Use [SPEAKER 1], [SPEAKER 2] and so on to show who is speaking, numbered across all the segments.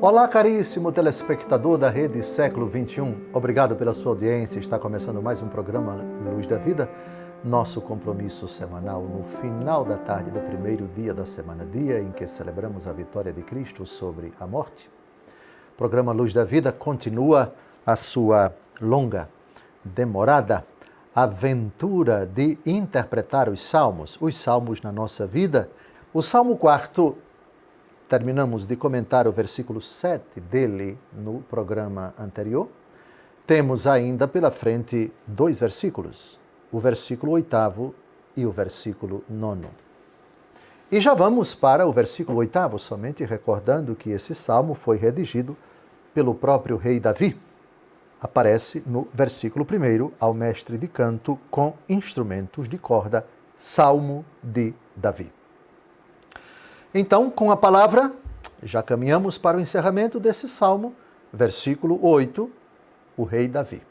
[SPEAKER 1] Olá, caríssimo telespectador da Rede Século XXI. Obrigado pela sua audiência. Está começando mais um programa Luz da Vida, nosso compromisso semanal no final da tarde do primeiro dia da semana, dia em que celebramos a vitória de Cristo sobre a morte. O programa Luz da Vida continua a sua longa, demorada aventura de interpretar os salmos na nossa vida. O Salmo 4, terminamos de comentar o versículo 7 dele no programa anterior. Temos ainda pela frente dois versículos, o versículo 8º e o versículo 9º. E já vamos para o versículo 8º, somente recordando que esse salmo foi redigido pelo próprio rei Davi. Aparece no versículo 1º, ao mestre de canto com instrumentos de corda, Salmo de Davi. Então, com a palavra, já caminhamos para o encerramento desse salmo, versículo 8, o rei Davi.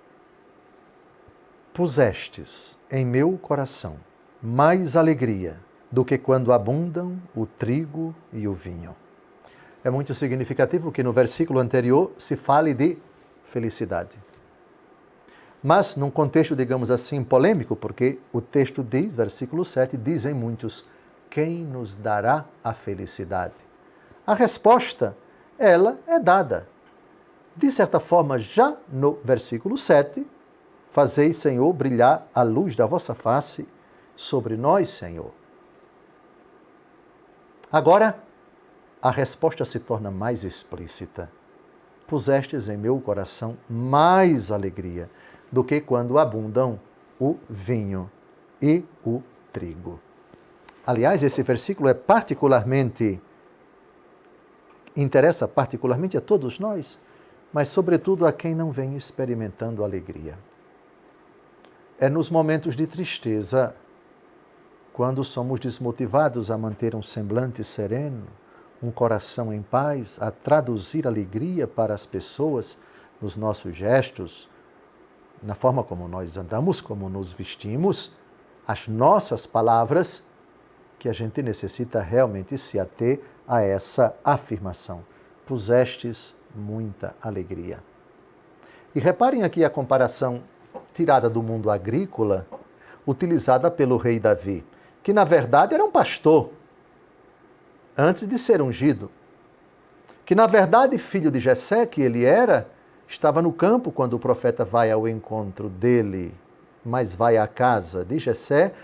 [SPEAKER 1] Pusestes em meu coração mais alegria do que quando abundam o trigo e o vinho. É muito significativo que no versículo anterior se fale de felicidade. Mas num contexto, digamos assim, polêmico, porque o texto diz, versículo 7, dizem muitos: quem nos dará a felicidade? A resposta, ela é dada. De certa forma, já no versículo 7, fazei, Senhor, brilhar a luz da vossa face sobre nós, Senhor. Agora, a resposta se torna mais explícita. Pusestes em meu coração mais alegria do que quando abundam o vinho e o trigo. Aliás, esse versículo interessa particularmente a todos nós, mas sobretudo a quem não vem experimentando alegria. É nos momentos de tristeza, quando somos desmotivados a manter um semblante sereno, um coração em paz, a traduzir alegria para as pessoas nos nossos gestos, na forma como nós andamos, como nos vestimos, as nossas palavras, que a gente necessita realmente se ater a essa afirmação. Pusestes muita alegria. E reparem aqui a comparação tirada do mundo agrícola, utilizada pelo rei Davi, que na verdade era um pastor, antes de ser ungido, que na verdade filho de Jessé, que ele era, estava no campo quando o profeta vai ao encontro dele, mas vai à casa de Jessé,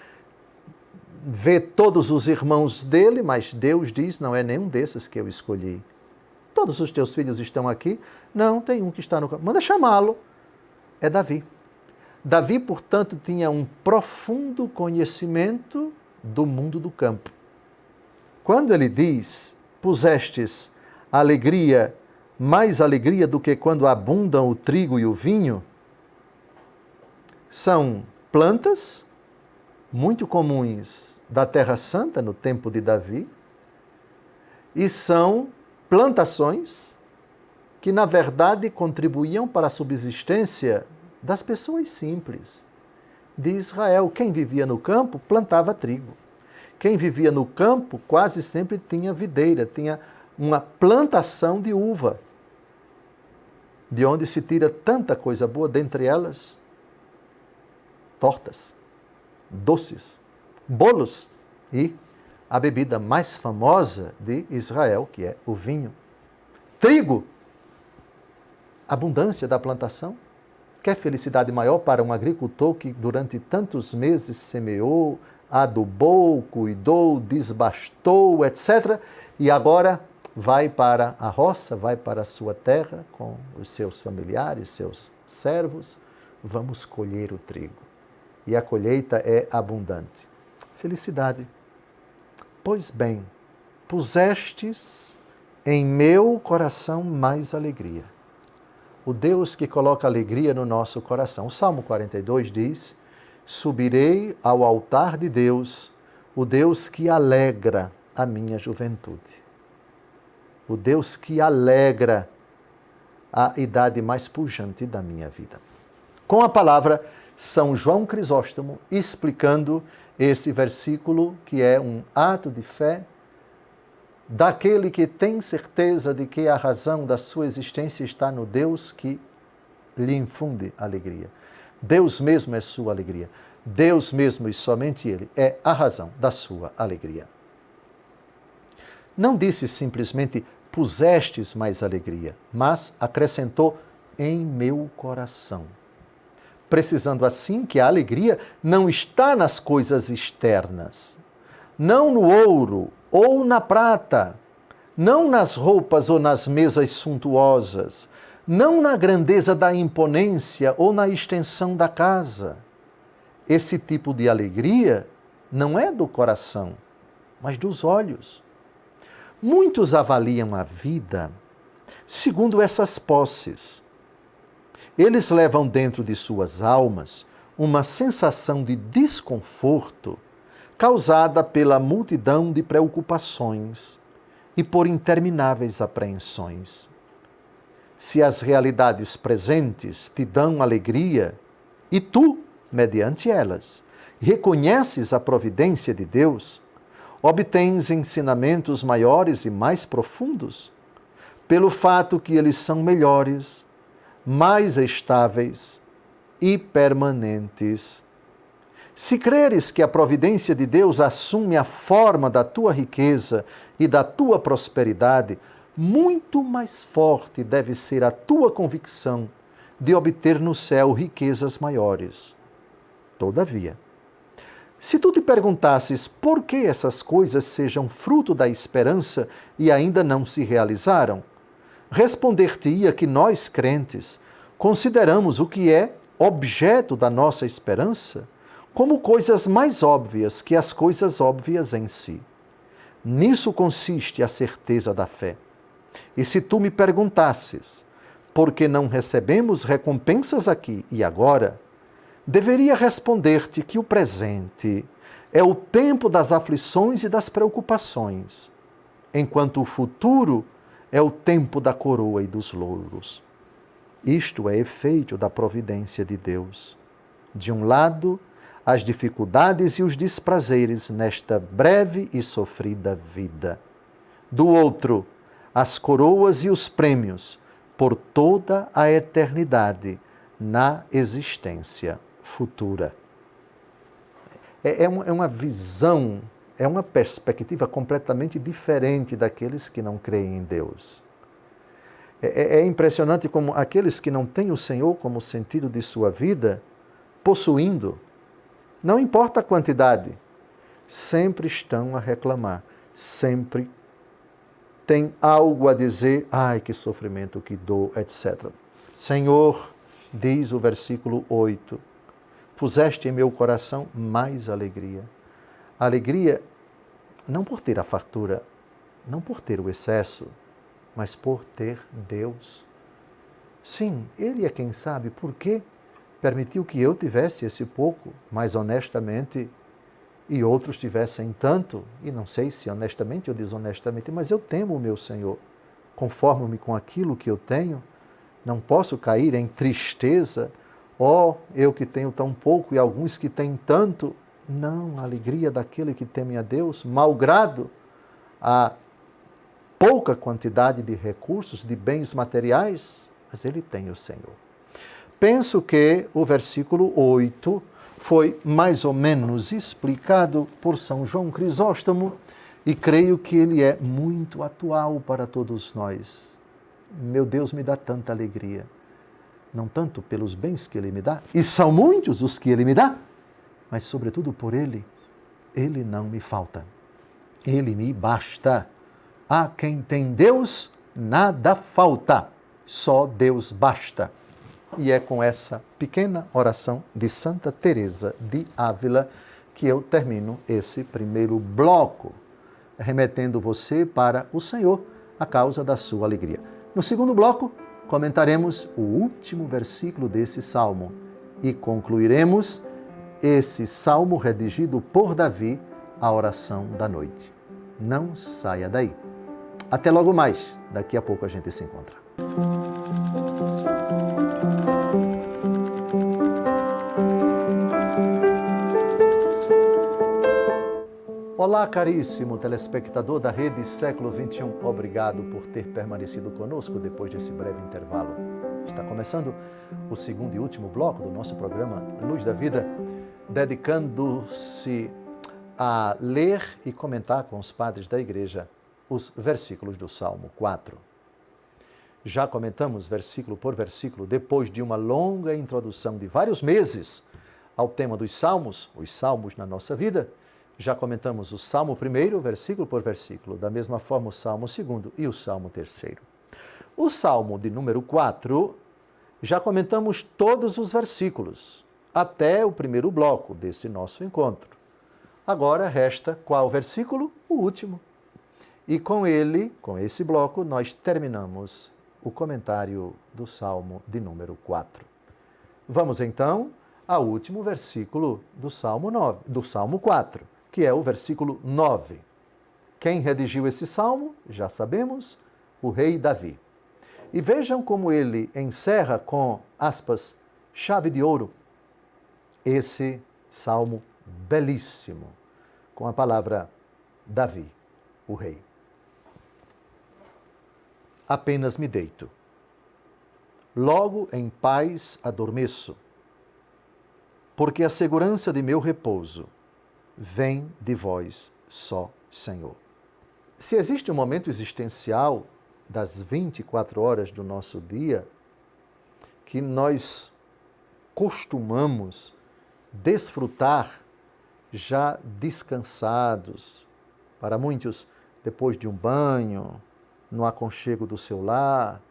[SPEAKER 1] vê todos os irmãos dele, mas Deus diz, não é nenhum desses que eu escolhi. Todos os teus filhos estão aqui? Não, tem um que está no campo. Manda chamá-lo. É Davi. Davi, portanto, tinha um profundo conhecimento do mundo do campo. Quando ele diz, pusestes alegria, mais alegria do que quando abundam o trigo e o vinho, são plantas muito comuns da Terra Santa no tempo de Davi, e são plantações que, na verdade, contribuíam para a subsistência das pessoas simples de Israel. Quem vivia no campo plantava trigo. Quem vivia no campo quase sempre tinha videira, tinha uma plantação de uva, de onde se tira tanta coisa boa, dentre elas tortas, doces, bolos e a bebida mais famosa de Israel, que é o vinho. Trigo, abundância da plantação. Quer felicidade maior para um agricultor que durante tantos meses semeou, adubou, cuidou, desbastou, etc. E agora vai para a roça, vai para a sua terra com os seus familiares, seus servos. Vamos colher o trigo. E a colheita é abundante. Felicidade. Pois bem, pusestes em meu coração mais alegria. O Deus que coloca alegria no nosso coração. O Salmo 42 diz, subirei ao altar de Deus, o Deus que alegra a minha juventude. o Deus que alegra a idade mais pujante da minha vida. Com a palavra, São João Crisóstomo explicando esse versículo, que é um ato de fé daquele que tem certeza de que a razão da sua existência está no Deus que lhe infunde alegria. Deus mesmo é sua alegria. Deus mesmo e somente Ele é a razão da sua alegria. Não disse simplesmente, pusestes mais alegria, mas acrescentou, em meu coração. Precisando assim que a alegria não está nas coisas externas, não no ouro ou na prata, não nas roupas ou nas mesas suntuosas, não na grandeza da imponência ou na extensão da casa. Esse tipo de alegria não é do coração, mas dos olhos. Muitos avaliam a vida segundo essas posses. Eles levam dentro de suas almas uma sensação de desconforto causada pela multidão de preocupações e por intermináveis apreensões. Se as realidades presentes te dão alegria e tu, mediante elas, reconheces a providência de Deus, obtens ensinamentos maiores e mais profundos, pelo fato que eles são melhores, mais estáveis e permanentes. Se creres que a providência de Deus assume a forma da tua riqueza e da tua prosperidade, muito mais forte deve ser a tua convicção de obter no céu riquezas maiores. Todavia, se tu te perguntasses por que essas coisas sejam fruto da esperança e ainda não se realizaram, responder-te-ia que nós, crentes, consideramos o que é objeto da nossa esperança como coisas mais óbvias que as coisas óbvias em si. Nisso consiste a certeza da fé. E se tu me perguntasses por que não recebemos recompensas aqui e agora, deveria responder-te que o presente é o tempo das aflições e das preocupações, enquanto o futuro é o tempo da coroa e dos louros. Isto é efeito da providência de Deus. De um lado, as dificuldades e os desprazeres nesta breve e sofrida vida. Do outro, as coroas e os prêmios por toda a eternidade na existência futura. É uma visão, é uma perspectiva completamente diferente daqueles que não creem em Deus. É impressionante como aqueles que não têm o Senhor como sentido de sua vida, possuindo, não importa a quantidade, sempre estão a reclamar, sempre tem algo a dizer, ai que sofrimento, que dor, etc. Senhor, diz o versículo 8, puseste em meu coração mais alegria. Alegria não por ter a fartura, não por ter o excesso, mas por ter Deus. Sim, Ele é quem sabe por quê permitiu que eu tivesse esse pouco, mais honestamente, e outros tivessem tanto, e não sei se honestamente ou desonestamente, mas eu temo o meu Senhor. Conformo-me com aquilo que eu tenho, não posso cair em tristeza, eu que tenho tão pouco e alguns que têm tanto. Não, a alegria daquele que teme a Deus, malgrado a pouca quantidade de recursos, de bens materiais, mas ele tem o Senhor. Penso que o versículo 8 foi mais ou menos explicado por São João Crisóstomo e creio que ele é muito atual para todos nós. Meu Deus me dá tanta alegria, não tanto pelos bens que Ele me dá, e são muitos os que Ele me dá, mas sobretudo por Ele. Ele não me falta, Ele me basta. A quem tem Deus, nada falta, só Deus basta. E é com essa pequena oração de Santa Teresa de Ávila que eu termino esse primeiro bloco, remetendo você para o Senhor, a causa da sua alegria. No segundo bloco, comentaremos o último versículo desse salmo e concluiremos esse salmo redigido por Davi, a oração da noite. Não saia daí. Até logo mais. Daqui a pouco a gente se encontra. Olá, caríssimo telespectador da Rede Século XXI. Obrigado por ter permanecido conosco depois desse breve intervalo. Está começando o segundo e último bloco do nosso programa Luz da Vida, dedicando-se a ler e comentar com os padres da Igreja os versículos do Salmo 4. Já comentamos versículo por versículo, depois de uma longa introdução de vários meses ao tema dos Salmos, os Salmos na nossa vida. Já comentamos o Salmo 1, versículo por versículo, da mesma forma o Salmo 2 e o Salmo 3. O Salmo de número 4, já comentamos todos os versículos, até o primeiro bloco desse nosso encontro. Agora resta qual versículo? O último. E com ele, com esse bloco, nós terminamos o comentário do Salmo de número 4. Vamos então ao último versículo do Salmo 4, que é o versículo 9. Quem redigiu esse salmo? Já sabemos, o rei Davi. E vejam como ele encerra com, aspas, chave de ouro, esse salmo belíssimo, com a palavra Davi, o rei. Apenas me deito. Logo em paz adormeço, porque a segurança de meu repouso vem de vós só, Senhor. Se existe um momento existencial das 24 horas do nosso dia que nós costumamos desfrutar já descansados, para muitos depois de um banho, no aconchego do seu lar,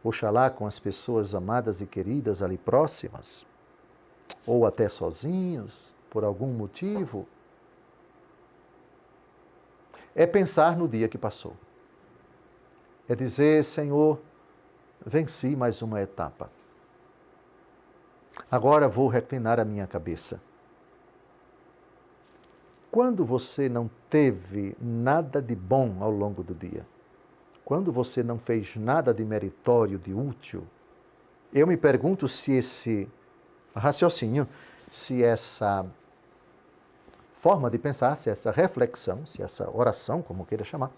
[SPEAKER 1] oxalá com as pessoas amadas e queridas ali próximas, ou até sozinhos, por algum motivo, é pensar no dia que passou. É dizer, Senhor, venci mais uma etapa. Agora vou reclinar a minha cabeça. Quando você não teve nada de bom ao longo do dia, quando você não fez nada de meritório, de útil, eu me pergunto se esse raciocínio, se essa forma de pensar, se essa reflexão, se essa oração, como queira chamar,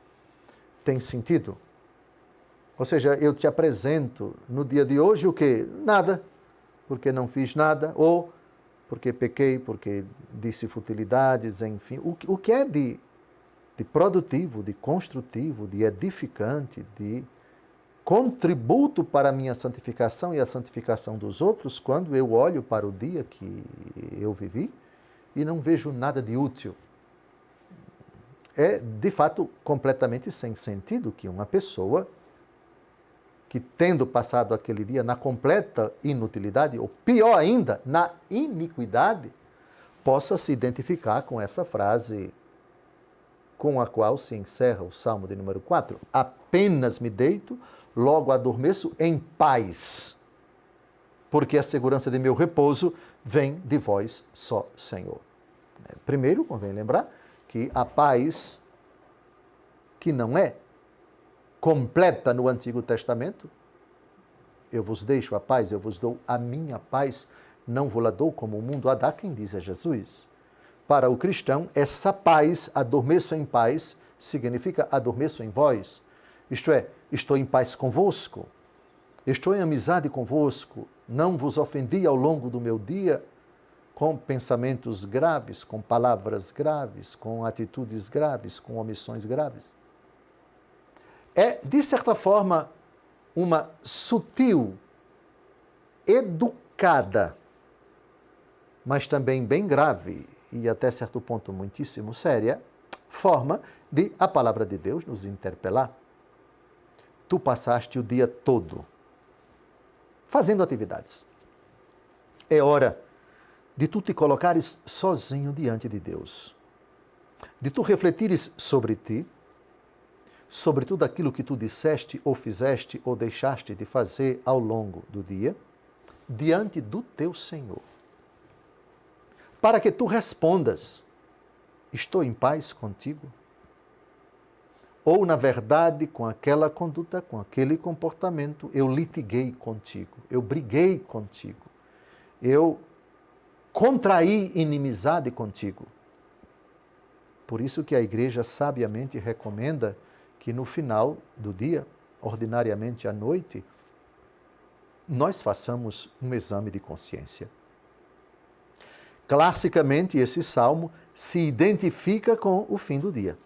[SPEAKER 1] tem sentido. Ou seja, eu te apresento no dia de hoje o quê? Nada, porque não fiz nada, ou porque pequei, porque disse futilidades, enfim. O que é de produtivo, de construtivo, de edificante, de contributo para a minha santificação e a santificação dos outros, quando eu olho para o dia que eu vivi e não vejo nada de útil. É, de fato, completamente sem sentido que uma pessoa que, tendo passado aquele dia na completa inutilidade, ou pior ainda, na iniquidade, possa se identificar com essa frase com a qual se encerra o Salmo de número 4. Apenas me deito, logo adormeço em paz, porque a segurança de meu repouso vem de vós só, Senhor. Primeiro, convém lembrar que a paz, que não é completa no Antigo Testamento, eu vos deixo a paz, eu vos dou a minha paz, não vou-la dou como o mundo a dá, quem diz é Jesus. Para o cristão, essa paz, adormeço em paz, significa adormeço em vós. Isto é, estou em paz convosco, estou em amizade convosco, não vos ofendi ao longo do meu dia com pensamentos graves, com palavras graves, com atitudes graves, com omissões graves. É, de certa forma, uma sutil, educada, mas também bem grave e até certo ponto muitíssimo séria, forma de a palavra de Deus nos interpelar. Tu passaste o dia todo fazendo atividades. É hora de tu te colocares sozinho diante de Deus, de tu refletires sobre ti, sobre tudo aquilo que tu disseste ou fizeste ou deixaste de fazer ao longo do dia, diante do teu Senhor. Para que tu respondas, estou em paz contigo? ou, na verdade, com aquela conduta, com aquele comportamento, eu litiguei contigo, eu briguei contigo, eu contraí inimizade contigo. Por isso que a igreja sabiamente recomenda que no final do dia, ordinariamente à noite, nós façamos um exame de consciência. Classicamente, esse salmo se identifica com o fim do dia.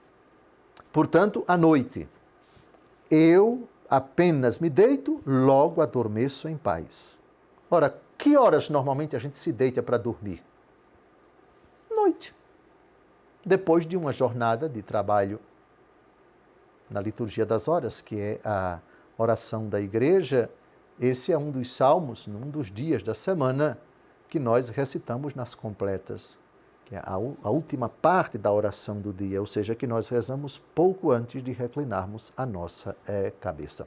[SPEAKER 1] Portanto, à noite, eu apenas me deito, logo adormeço em paz. Ora, que horas normalmente a gente se deita para dormir? Noite. Depois de uma jornada de trabalho. Na liturgia das horas, que é a oração da igreja, esse é um dos salmos, num dos dias da semana, que nós recitamos nas completas, que é a última parte da oração do dia, ou seja, que nós rezamos pouco antes de reclinarmos a nossa cabeça.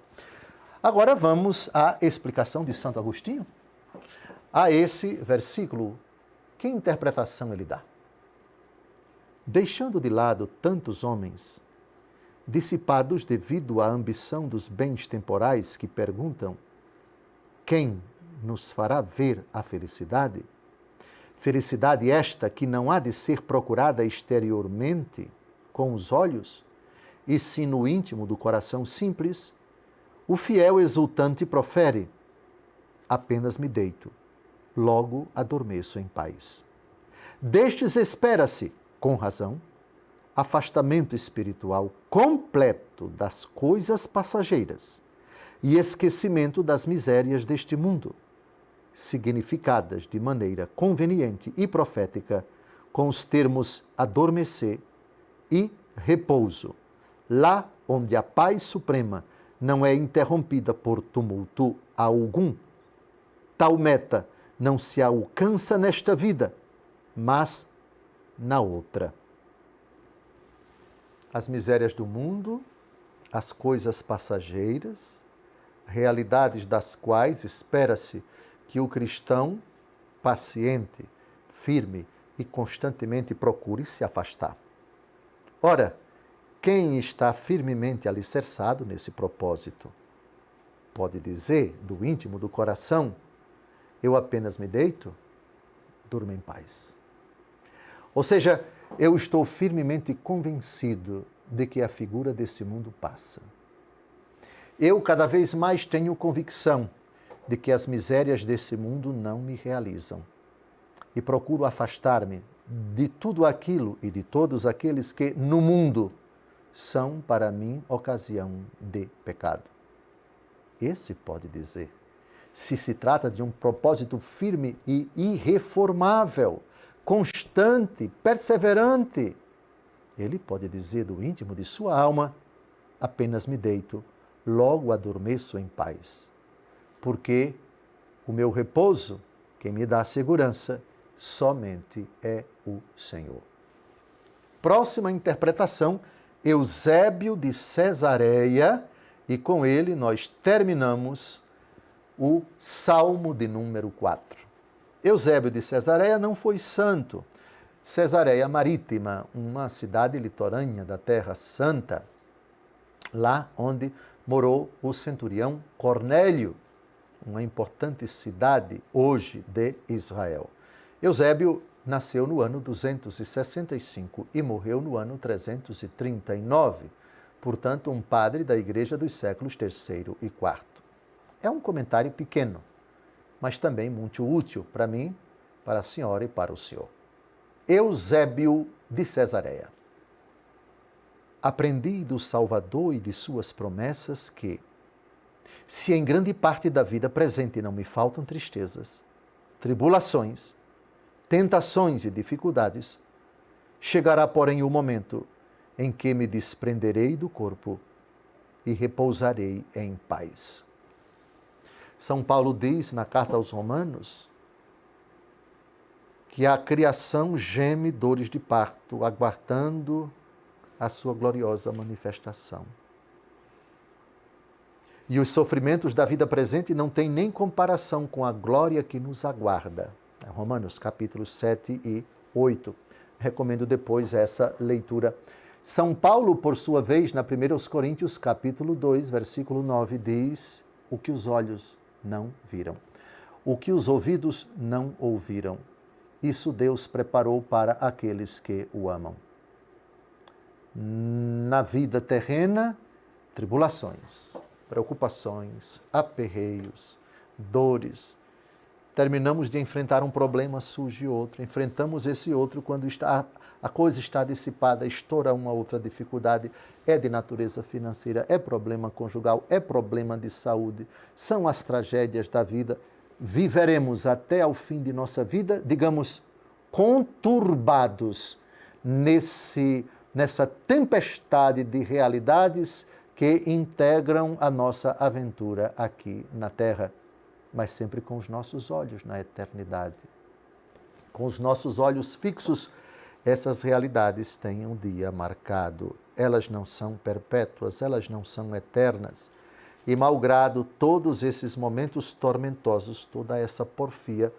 [SPEAKER 1] Agora vamos à explicação de Santo Agostinho, a esse versículo. Que interpretação ele dá? Deixando de lado tantos homens, dissipados devido à ambição dos bens temporais que perguntam: quem nos fará ver a felicidade? Felicidade esta que não há de ser procurada exteriormente com os olhos, e sim no íntimo do coração simples, o fiel exultante profere: apenas me deito, logo adormeço em paz. Destes espera-se, com razão, afastamento espiritual completo das coisas passageiras e esquecimento das misérias deste mundo, significadas de maneira conveniente e profética com os termos adormecer e repouso, lá onde a paz suprema não é interrompida por tumulto algum. Tal meta não se alcança nesta vida, mas na outra. As misérias do mundo, as coisas passageiras, realidades das quais espera-se que o cristão, paciente, firme e constantemente procure se afastar. Ora, quem está firmemente alicerçado nesse propósito pode dizer, do íntimo do coração: eu apenas me deito, durmo em paz. Ou seja, eu estou firmemente convencido de que a figura desse mundo passa. Eu cada vez mais tenho convicção de que as misérias desse mundo não me realizam. E procuro afastar-me de tudo aquilo e de todos aqueles que, no mundo, são para mim ocasião de pecado. Esse pode dizer, se se trata de um propósito firme e irreformável, constante, perseverante, ele pode dizer do íntimo de sua alma: apenas me deito, logo adormeço em paz. Porque o meu repouso, quem me dá a segurança, somente é o Senhor. Próxima interpretação, Eusébio de Cesareia, e com ele nós terminamos o Salmo de número 4. Eusébio de Cesareia não foi santo. Cesareia Marítima, uma cidade litorânea da Terra Santa, lá onde morou o centurião Cornélio, uma importante cidade hoje de Israel. Eusébio nasceu no ano 265 e morreu no ano 339, portanto, um padre da Igreja dos séculos III e IV. É um comentário pequeno, mas também muito útil para mim, para a senhora e para o senhor. Eusébio de Cesareia. Aprendi do Salvador e de suas promessas que, se em grande parte da vida presente não me faltam tristezas, tribulações, tentações e dificuldades, chegará, porém, o momento em que me desprenderei do corpo e repousarei em paz. São Paulo diz na carta aos Romanos que a criação geme dores de parto, aguardando a sua gloriosa manifestação. E os sofrimentos da vida presente não têm nem comparação com a glória que nos aguarda. Romanos capítulos 7 e 8. Recomendo depois essa leitura. São Paulo, por sua vez, na 1 Coríntios, capítulo 2, versículo 9, diz: o que os olhos não viram, o que os ouvidos não ouviram, isso Deus preparou para aqueles que o amam. Na vida terrena, tribulações, preocupações, aperreios, dores. Terminamos de enfrentar um problema, surge outro. Enfrentamos esse outro quando a coisa está dissipada, estoura uma outra dificuldade. É de natureza financeira, é problema conjugal, é problema de saúde. São as tragédias da vida. Viveremos até ao fim de nossa vida, digamos, conturbados nessa tempestade de realidades que integram a nossa aventura aqui na Terra, mas sempre com os nossos olhos na eternidade. Com os nossos olhos fixos, essas realidades têm um dia marcado. Elas não são perpétuas, elas não são eternas. E malgrado todos esses momentos tormentosos, toda essa porfia,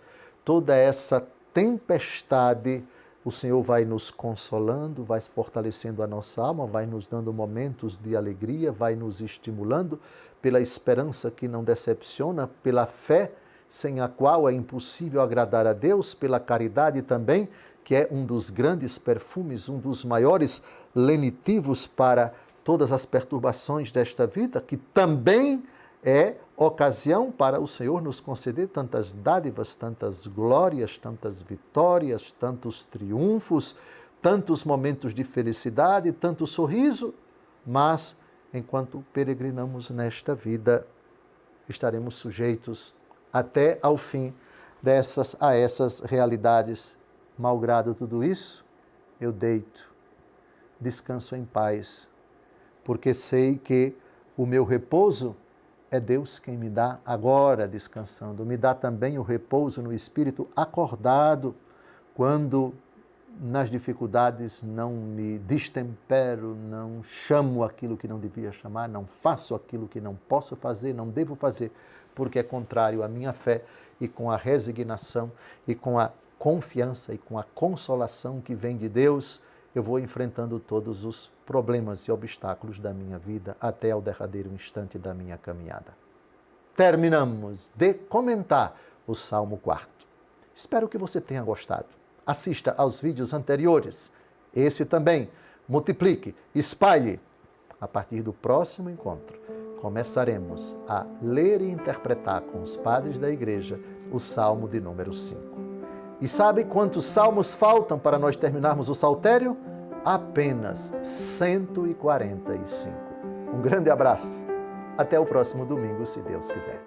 [SPEAKER 1] toda essa tempestade, o Senhor vai nos consolando, vai fortalecendo a nossa alma, vai nos dando momentos de alegria, vai nos estimulando pela esperança que não decepciona, pela fé sem a qual é impossível agradar a Deus, pela caridade também, que é um dos grandes perfumes, um dos maiores lenitivos para todas as perturbações desta vida, que também é ocasião para o Senhor nos conceder tantas dádivas, tantas glórias, tantas vitórias, tantos triunfos, tantos momentos de felicidade, tanto sorriso, mas enquanto peregrinamos nesta vida, estaremos sujeitos até ao fim a essas realidades. Malgrado tudo isso, eu deito, descanso em paz, porque sei que o meu repouso é Deus quem me dá agora descansando. Me dá também o repouso no espírito acordado, quando nas dificuldades não me destempero, não chamo aquilo que não devia chamar, não faço aquilo que não posso fazer, não devo fazer, porque é contrário à minha fé, e com a resignação e com a confiança e com a consolação que vem de Deus, eu vou enfrentando todos os problemas e obstáculos da minha vida até ao derradeiro instante da minha caminhada. Terminamos de comentar o Salmo 4. Espero que você tenha gostado. Assista aos vídeos anteriores. Esse também. Multiplique, espalhe. A partir do próximo encontro, começaremos a ler e interpretar com os padres da igreja o Salmo de número 5. E sabe quantos salmos faltam para nós terminarmos o saltério? Apenas 145. Um grande abraço. Até o próximo domingo, se Deus quiser.